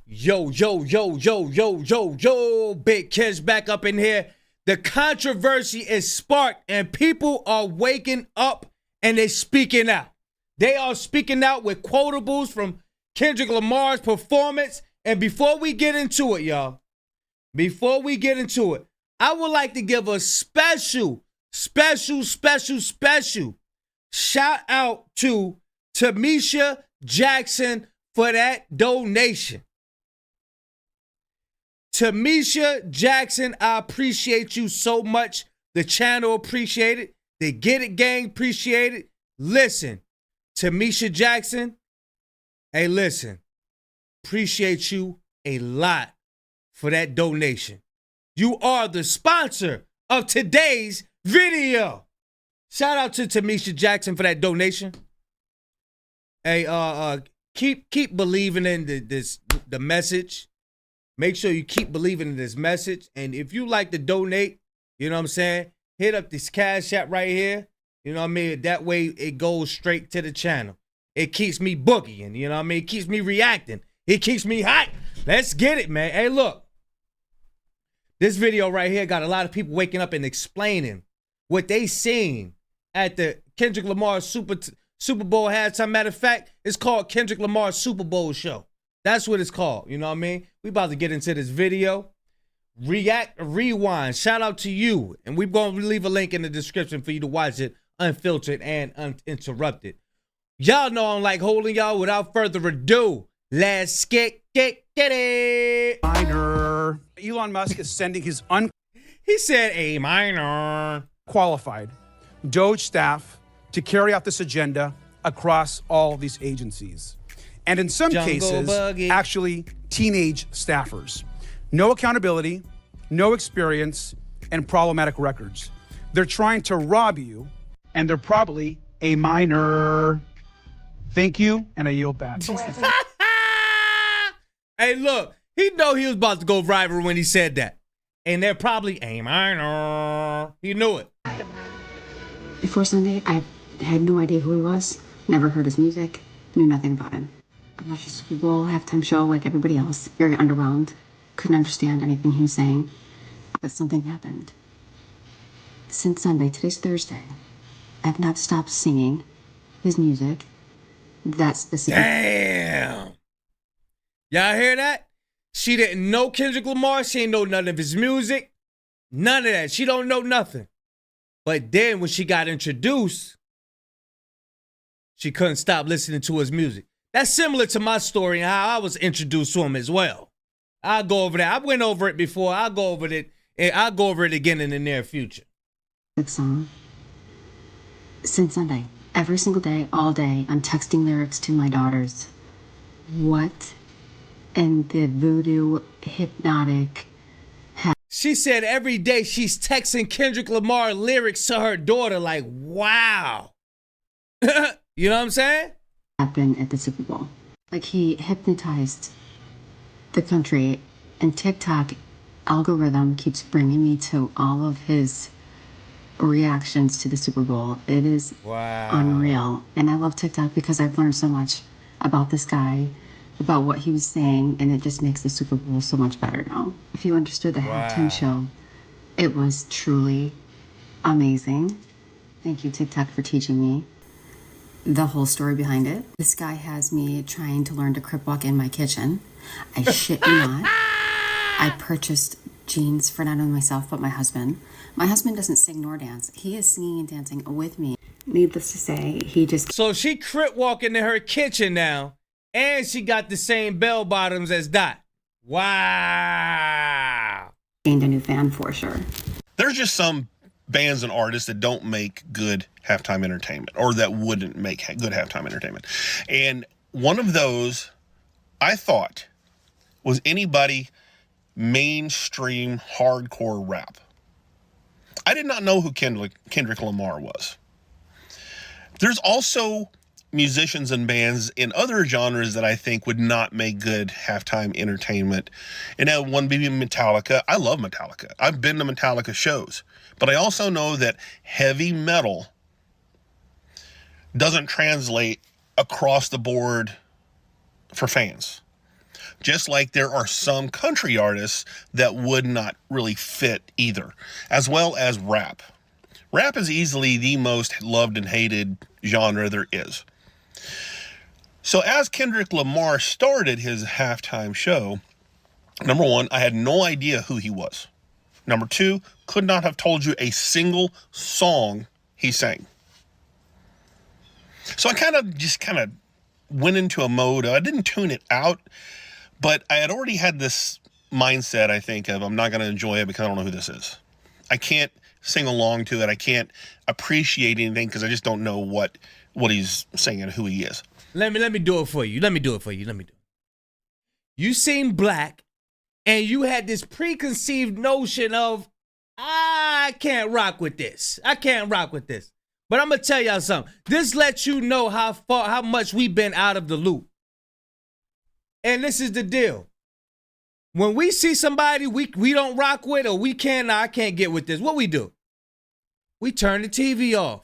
Yo, yo, yo, yo, yo, yo, yo, Big Kids back up in here. The controversy is sparked and people are waking up and they're speaking out. They are speaking out with quotables from Kendrick Lamar's performance. And before we get into it, y'all, I would like to give a special shout out to Tamisha Jackson for that donation. Tamisha Jackson, I appreciate you so much. The channel appreciate it. The Get It Gang appreciate it. Listen, Tamisha Jackson, hey, listen, appreciate you a lot for that donation. You are the sponsor of today's video. Shout out to Tamisha Jackson for that donation. Hey, keep believing in the message. Make sure you keep believing in this message. And if you like to donate, you know what I'm saying, hit up this Cash App right here. You know what I mean? That way it goes straight to the channel. It keeps me boogieing, you know what I mean? It keeps me reacting. It keeps me hyped. Let's get it, man. Hey, look. This video right here got a lot of people waking up and explaining what they seen at the Kendrick Lamar Super Bowl halftime. Matter of fact, it's called Kendrick Lamar Super Bowl show. That's what it's called. You know what I mean? We about to get into this video. React, rewind. Shout out to you. And we're going to leave a link in the description for you to watch it unfiltered and uninterrupted. Y'all know I don't like holding y'all. Without further ado, let's get it. Minor. Elon Musk is sending his He said a minor. unqualified Doge staff to carry out this agenda across all these agencies. And in some cases, actually teenage staffers. No accountability, no experience, and problematic records. They're trying to rob you, and they're probably a minor. Thank you, and I yield back. Hey, look, he know he was about to go viral when he said that. And they're probably a minor. He knew it. Before Sunday, I had no idea who he was, never heard his music, knew nothing about him. I watched the Super Bowl halftime show like everybody else, very underwhelmed, couldn't understand anything he was saying, but something happened. Since Sunday, today's Thursday, I have not stopped singing his music. That specific. Damn. Y'all hear that? She didn't know Kendrick Lamar. She ain't know none of his music. None of that. She don't know nothing. But then when she got introduced, she couldn't stop listening to his music. That's similar to my story and how I was introduced to him as well. I'll go over that. I went over it before. I'll go over it, and I'll go over it again in the near future. Song. Since Sunday, every single day, all day, I'm texting lyrics to my daughters. What in the voodoo hypnotic She said every day she's texting Kendrick Lamar lyrics to her daughter like, wow. You know what I'm saying? happened at the Super Bowl? Like, he hypnotized the country, and TikTok algorithm keeps bringing me to all of his reactions to the Super Bowl. It is unreal. And I love TikTok because I've learned so much about this guy, about what he was saying, and it just makes the Super Bowl so much better now. If you understood the halftime show, it was truly amazing. Thank you, TikTok, for teaching me the whole story behind it. This guy has me trying to learn to crip walk in my kitchen. I shit you not. I purchased jeans for not only myself, but my husband. My husband doesn't sing nor dance. He is singing and dancing with me. Needless to say, he just... So she crip walking in her kitchen now, and she got the same bell bottoms as Dot. Wow. gained a new fan for sure. There's just some bands and artists that don't make good halftime entertainment, or that wouldn't make good halftime entertainment. And one of those, I thought, was anybody mainstream hardcore rap. I did not know who Kendrick Lamar was. There's also musicians and bands in other genres that I think would not make good halftime entertainment. And that one being Metallica. I love Metallica. I've been to Metallica shows. But I also know that heavy metal doesn't translate across the board for fans. just like there are some country artists that would not really fit either, as well as rap. Rap is easily the most loved and hated genre there is. So as Kendrick Lamar started his halftime show, number one, I had no idea who he was. Number two, could not have told you a single song he sang. So I kind of went into a mode. I didn't tune it out, but I had already had this mindset, I think, of I'm not going to enjoy it because I don't know who this is. I can't sing along to it. I can't appreciate anything because I just don't know what he's singing, who he is. Let me do it for you. You seem black, and you had this preconceived notion of, I can't rock with this. But I'm gonna tell y'all something. This lets you know how much we've been out of the loop. And this is the deal. When we see somebody we don't rock with, or I can't get with this, what we do? We turn the TV off.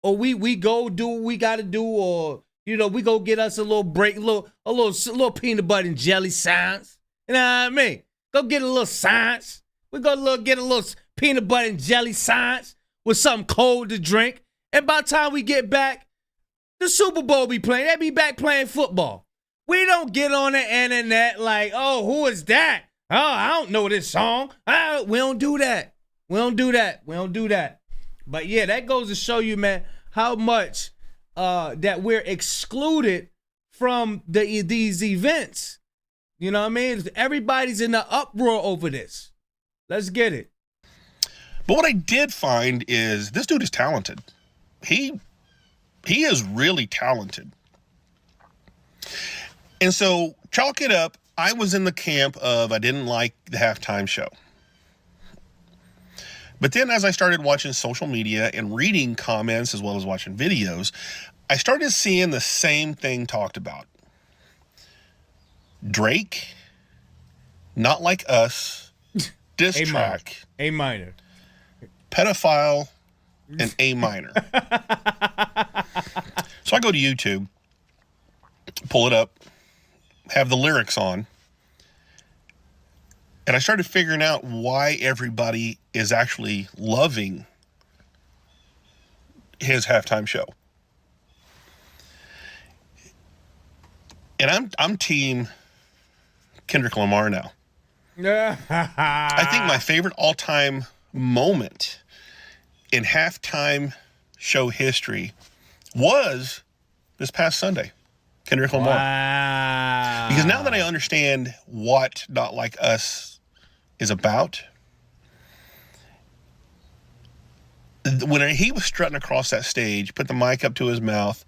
Or we go do what we gotta do, or we go get us a little break, a little peanut butter and jelly science. You know what I mean? Go get a little science. We go get a little peanut butter and jelly science with something cold to drink. And by the time we get back, the Super Bowl be playing. They be back playing football. We don't get on the internet like, oh, who is that? Oh, I don't know this song. We don't do that. But yeah, that goes to show you, man, how much that we're excluded from these events. You know what I mean? Everybody's in the uproar over this. Let's get it. But what I did find is this dude is talented. He is really talented. And so, chalk it up, I was in the camp of I didn't like the halftime show. But then as I started watching social media and reading comments as well as watching videos, I started seeing the same thing talked about. Drake, Not Like Us, diss track. A minor. Pedophile, and A minor. So I go to YouTube, pull it up, have the lyrics on, and I started figuring out why everybody is actually loving his halftime show. And I'm team Kendrick Lamar now. I think my favorite all-time moment in halftime show history was this past Sunday, Kendrick Lamar. Wow. Because now that I understand what Not Like Us is about, when he was strutting across that stage, put the mic up to his mouth,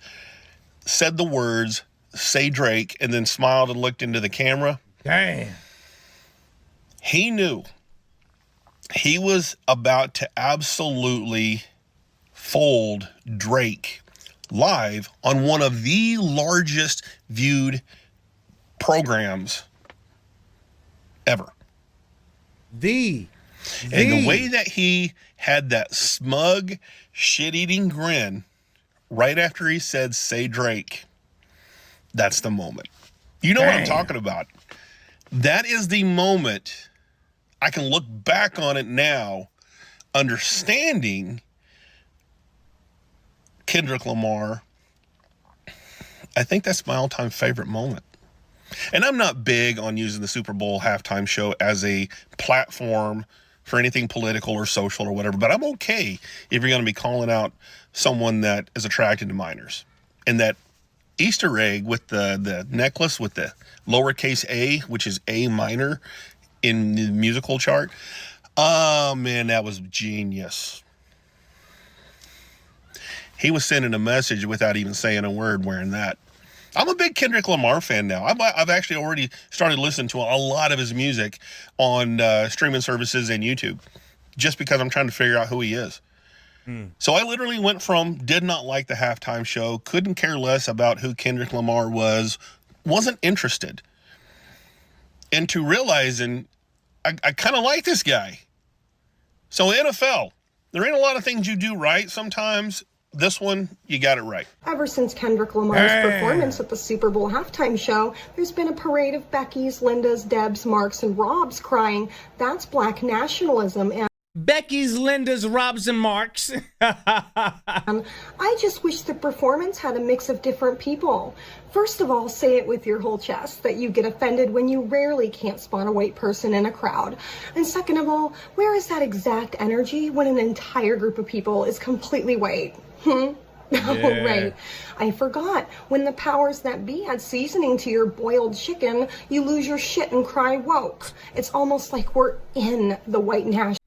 said the words, "Say Drake," and then smiled and looked into the camera. Damn. He knew he was about to absolutely fold Drake live on one of the largest viewed programs ever. And the way that he had that smug, shit-eating grin right after he said, "Say Drake," that's the moment. You know what I'm talking about. That is the moment. I can look back on it now, understanding Kendrick Lamar. I think that's my all-time favorite moment. And I'm not big on using the Super Bowl halftime show as a platform for anything political or social or whatever, but I'm okay if you're going to be calling out someone that is attracted to minors. And that Easter egg with the necklace with the lowercase a, which is A minor in the musical chart. Oh, man, that was genius. He was sending a message without even saying a word wearing that. I'm a big Kendrick Lamar fan now. I've actually already started listening to a lot of his music on streaming services and YouTube just because I'm trying to figure out who he is. So I literally went from did not like the halftime show, couldn't care less about who Kendrick Lamar was, wasn't interested, into realizing I kind of like this guy. So NFL, there ain't a lot of things you do right sometimes this one, you got it right. Ever since Kendrick Lamar's performance at the Super Bowl halftime show, there's been a parade of Becky's, Linda's, Deb's, Mark's, and Rob's crying, "That's black nationalism." And Becky's, Linda's, Rob's, and Mark's. I just wish the performance had a mix of different people. First of all, say it with your whole chest that you get offended when you rarely can't spot a white person in a crowd. And second of all, where is that exact energy when an entire group of people is completely white? Oh, right. I forgot. When the powers that be add seasoning to your boiled chicken, you lose your shit and cry woke. It's almost like we're in the white national.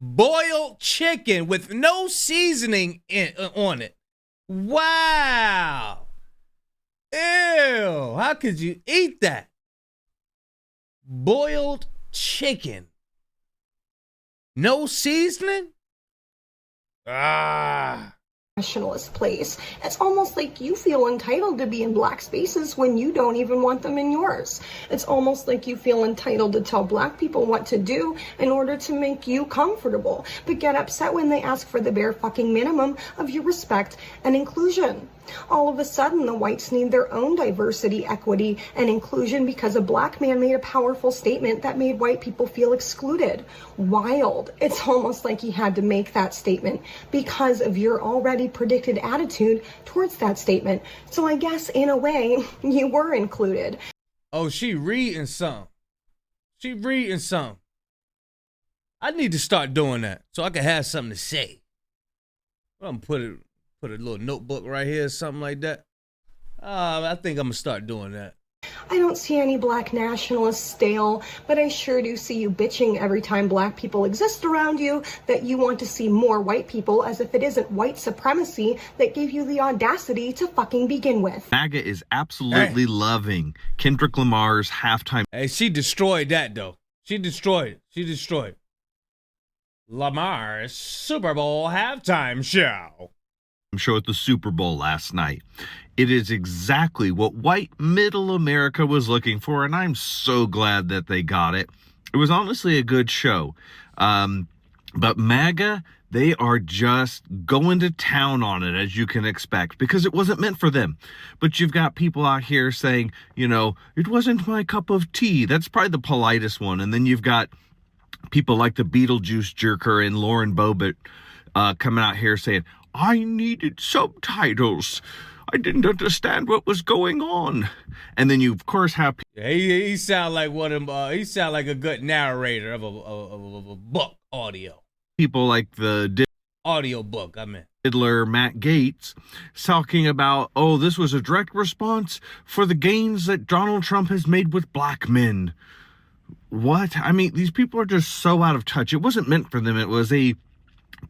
Boiled chicken with no seasoning on it. Wow. Ew. How could you eat that? Boiled chicken. No seasoning? Nationalist place. It's almost like you feel entitled to be in black spaces when you don't even want them in yours. It's almost like you feel entitled to tell black people what to do in order to make you comfortable, but get upset when they ask for the bare fucking minimum of your respect and inclusion. All of a sudden, the whites need their own diversity, equity, and inclusion because a black man made a powerful statement that made white people feel excluded. Wild. It's almost like he had to make that statement because of your already predicted attitude towards that statement. So I guess, in a way, you were included. Oh, she reading some. She reading some. I need to start doing that so I can have something to say. I'm gonna put a little notebook right here or something like that. I think I'm gonna start doing that. I don't see any black nationalists stale, but I sure do see you bitching every time black people exist around you that you want to see more white people, as if it isn't white supremacy that gave you the audacity to fucking begin with. MAGA is absolutely loving Kendrick Lamar's halftime. Hey, she destroyed that though. She destroyed it. She destroyed Lamar's Super Bowl halftime show At the Super Bowl last night. It is exactly what white middle America was looking for, and I'm so glad that they got it. It was honestly a good show. But MAGA, they are just going to town on it, as you can expect, because it wasn't meant for them. But you've got people out here saying, you know, it wasn't my cup of tea. That's probably the politest one. And then you've got people like the Beetlejuice jerker and Lauren Boebert coming out here saying, I needed subtitles. I didn't understand what was going on. And then you, of course, have... He sound like one of them. He sound like a good narrator of a book audio. People like the... audio book, I mean. Diddler Matt Gaetz talking about, oh, this was a direct response for the gains that Donald Trump has made with black men. What? I mean, these people are just so out of touch. It wasn't meant for them. It was a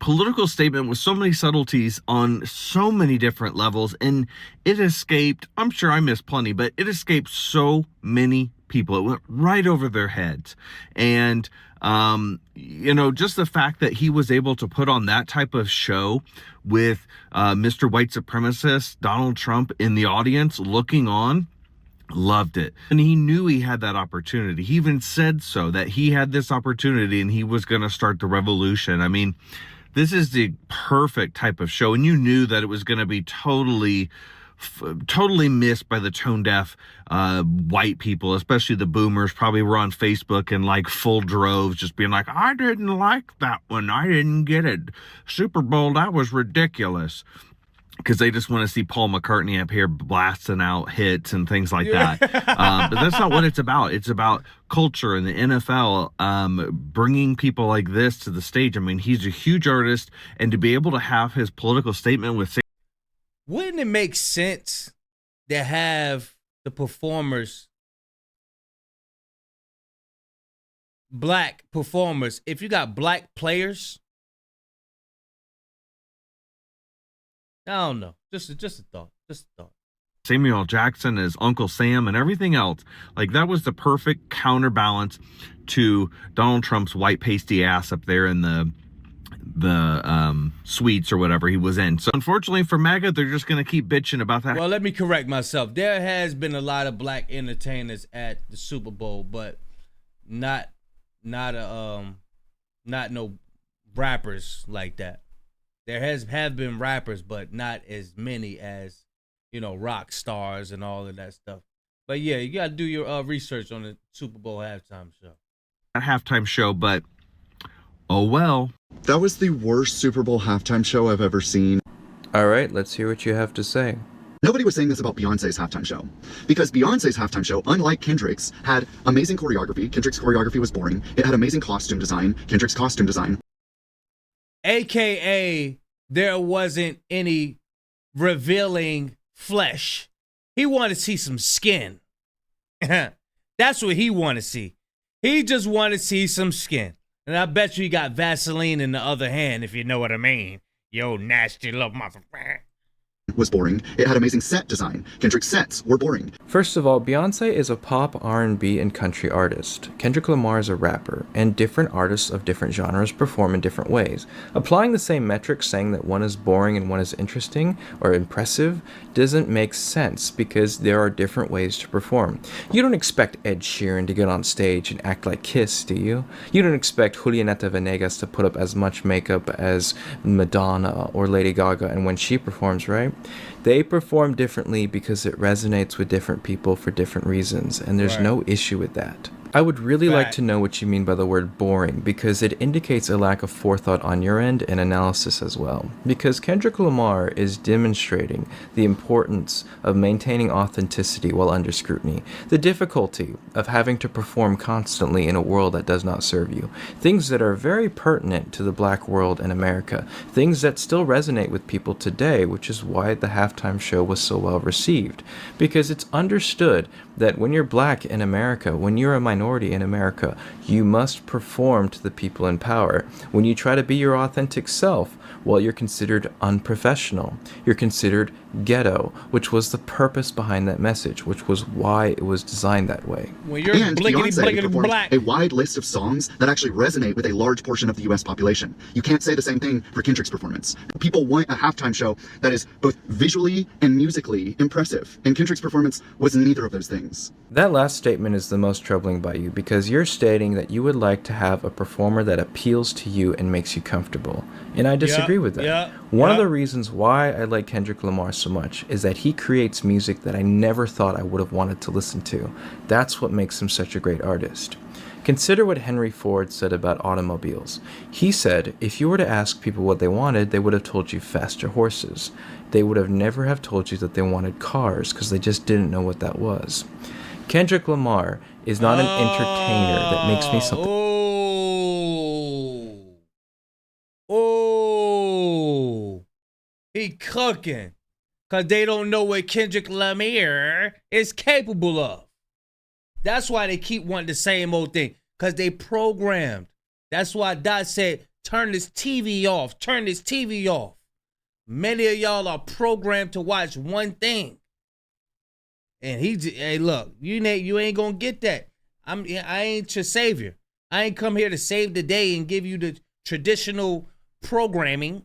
political statement with so many subtleties on so many different levels, and it escaped, I'm sure I missed plenty, but it escaped so many people. It went right over their heads. And you know, just the fact that he was able to put on that type of show with Mr. White Supremacist Donald Trump in the audience looking on, loved it. And he knew he had that opportunity. He even said so, that he had this opportunity and he was going to start the revolution. I mean, this is the perfect type of show, and you knew that it was going to be totally missed by the tone deaf white people, especially the boomers. Probably were on Facebook in like full droves, just being like, I didn't like that one. I didn't get it. Super Bowl, that was ridiculous. Because they just want to see Paul McCartney up here blasting out hits and things like that. But that's not what it's about. It's about culture and the NFL bringing people like this to the stage. I mean, he's a huge artist, and to be able to have his political statement with... Wouldn't it make sense to have the performers, black performers, if you got black players? I don't know. Just a thought. Just a thought. Samuel Jackson as Uncle Sam and everything else. Like, that was the perfect counterbalance to Donald Trump's white pasty ass up there in the suites or whatever he was in. So unfortunately for MAGA, they're just going to keep bitching about that. Well, let me correct myself. There has been a lot of black entertainers at the Super Bowl, but not not no rappers like that. There have been rappers, but not as many as, rock stars and all of that stuff. But yeah, you gotta do your research on the Super Bowl halftime show. A halftime show, but oh well. That was the worst Super Bowl halftime show I've ever seen. All right, let's hear what you have to say. Nobody was saying this about Beyonce's halftime show. Because Beyonce's halftime show, unlike Kendrick's, had amazing choreography. Kendrick's choreography was boring. It had amazing costume design. Kendrick's costume design. AKA, there wasn't any revealing flesh. He wanted to see some skin. That's what he wanted to see. He just wanted to see some skin. And I bet you he got Vaseline in the other hand, if you know what I mean. Yo, nasty little motherfucker. Was boring. It had amazing set design. Kendrick's sets were boring. First of all, Beyonce is a pop, R&B, and country artist. Kendrick Lamar is a rapper, and different artists of different genres perform in different ways. Applying the same metrics, saying that one is boring and one is interesting or impressive, doesn't make sense because there are different ways to perform. You don't expect Ed Sheeran to get on stage and act like Kiss, do you? You don't expect Julieta Venegas to put up as much makeup as Madonna or Lady Gaga, and when she performs, right? They perform differently because it resonates with different people for different reasons, and there's no issue with that. I would really like to know what you mean by the word boring, because it indicates a lack of forethought on your end and analysis as well. Because Kendrick Lamar is demonstrating the importance of maintaining authenticity while under scrutiny, the difficulty of having to perform constantly in a world that does not serve you, things that are very pertinent to the black world and America, things that still resonate with people today, which is why the halftime show was so well received. Because it's understood that when you're black in America, when you're a minority in America, you must perform to the people in power. When you try to be your authentic self, well, you're considered unprofessional. You're considered ghetto, which was the purpose behind that message, which was why it was designed that way. When you're blickety black, a wide list of songs that actually resonate with a large portion of the U.S. population. You can't say the same thing for Kendrick's performance. People want a halftime show that is both visually and musically impressive, and Kendrick's performance was neither of those things. That last statement is the most troubling by you, because you're stating that you would like to have a performer that appeals to you and makes you comfortable. And I disagree with that. One of the reasons why I like Kendrick Lamar so much is that he creates music that I never thought I would have wanted to listen to. That's what makes him such a great artist. Consider what Henry Ford said about automobiles. He said, if you were to ask people what they wanted, they would have told you faster horses. They would have never have told you that they wanted cars because they just didn't know what that was. Kendrick Lamar is not an entertainer that makes me something. He cooking. Because they don't know what Kendrick Lamar is capable of. That's why they keep wanting the same old thing. Because they programmed. That's why Dot said, turn this TV off. Turn this TV off. Many of y'all are programmed to watch one thing. And hey, look, you ain't gonna get that. I ain't your savior. I ain't come here to save the day and give you the traditional programming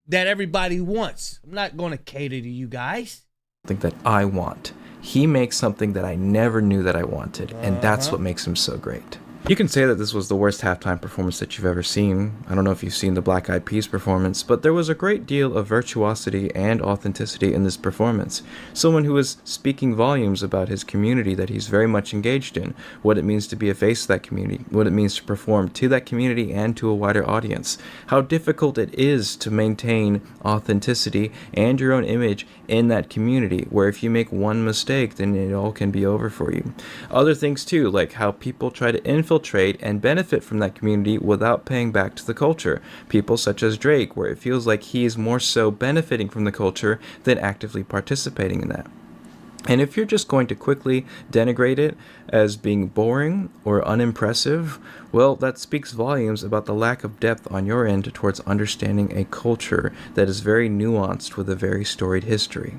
that everybody wants. I'm not gonna cater to you guys. Something that I want. He makes something that I never knew that I wanted, and that's what makes him so great. You can say that this was the worst halftime performance that you've ever seen. I don't know if you've seen the Black Eyed Peas performance, but there was a great deal of virtuosity and authenticity in this performance. Someone who was speaking volumes about his community that he's very much engaged in, what it means to be a face of that community, what it means to perform to that community and to a wider audience, how difficult it is to maintain authenticity and your own image in that community, where if you make one mistake, then it all can be over for you. Other things too, like how people try to infiltrate and benefit from that community without paying back to the culture. People such as Drake, where it feels like he is more so benefiting from the culture than actively participating in that. And if you're just going to quickly denigrate it as being boring or unimpressive, well, that speaks volumes about the lack of depth on your end towards understanding a culture that is very nuanced with a very storied history.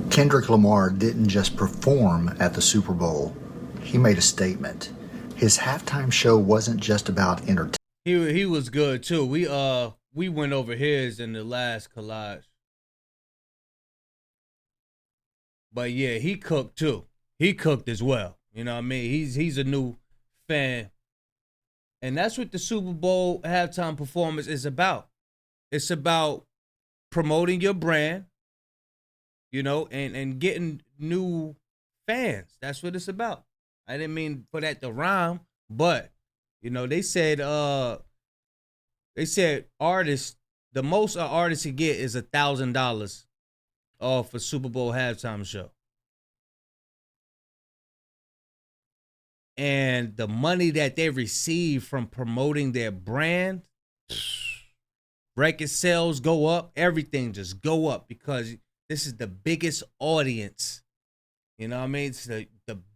Kendrick Lamar didn't just perform at the Super Bowl. He made a statement. His halftime show wasn't just about entertainment. He was good too. We went over his in the last collage. But yeah, he cooked too. He cooked as well. You know what I mean? He's a new fan And that's what the Super Bowl halftime performance is about. It's about promoting your brand, you know, and getting new fans. That's what it's about. I didn't mean for that to rhyme, but you know, they said artists, the most an artist can get is $1,000 off a Super Bowl halftime show. And the money that they receive from promoting their brand, record sales go up, everything just go up because this is the biggest audience. You know what I mean? It's the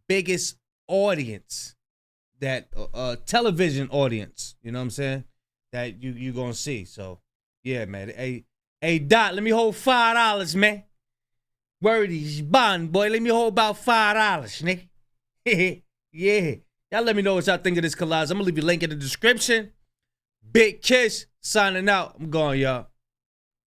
biggest audience that television audience, you know what I'm saying? That you gonna see. So yeah, man. Hey Dot, let me hold $5, man. Word is bond, boy. Let me hold about $5, nigga. Yeah. Y'all let me know what y'all think of this collage. I'm gonna leave you a link in the description. Big Kiss signing out. I'm going, y'all.